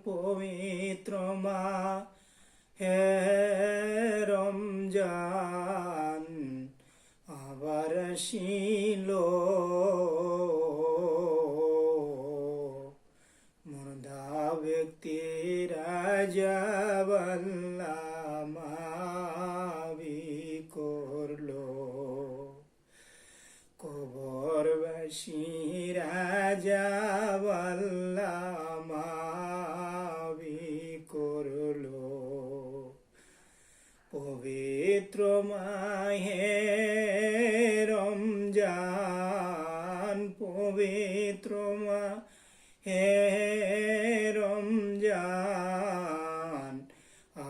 পবিত্র হে রমজান আবার আসিল মুর্দা ব্যক্তির আযাব আল্লাহ মাফি করলো কবরবাসীর আযাব আল্লাহ মাফি করলো পবিত্র মাহে রমজান পবিত্র মাহে রমজান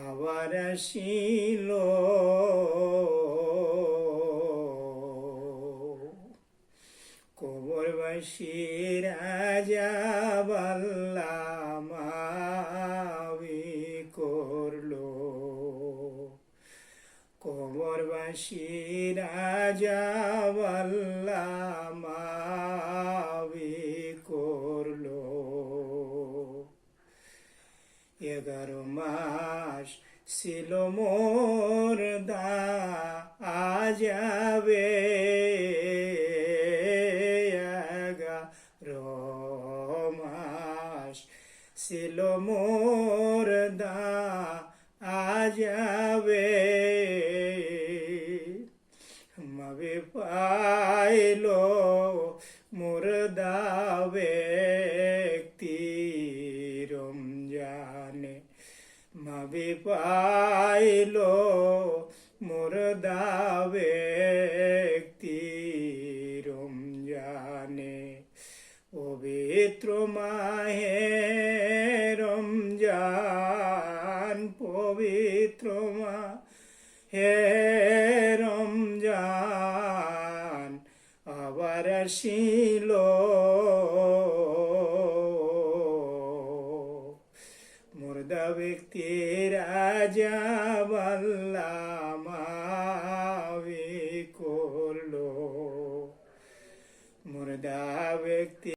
আবার আসিল কবরবাসীর আযাব আল্লাহ মাফি করলো কবরবাসীর আযাব আল্লাহ মাফি করলো 11 মাস ছিল মোর আযাবে 11 মাস ছিল মোর আযাবে মাফি পাইল মুর্দা ব্যক্তি রমজানে মাফি পাইল মুর্দা ব্যক্তি রমজানে পবিত্র মাহে রমজান পবিত্র মাহে রমজান আবার আসিল মুর্দা ব্যক্তির আযাব আল্লাহ মাফি করলো মুর্দা ব্যক্তি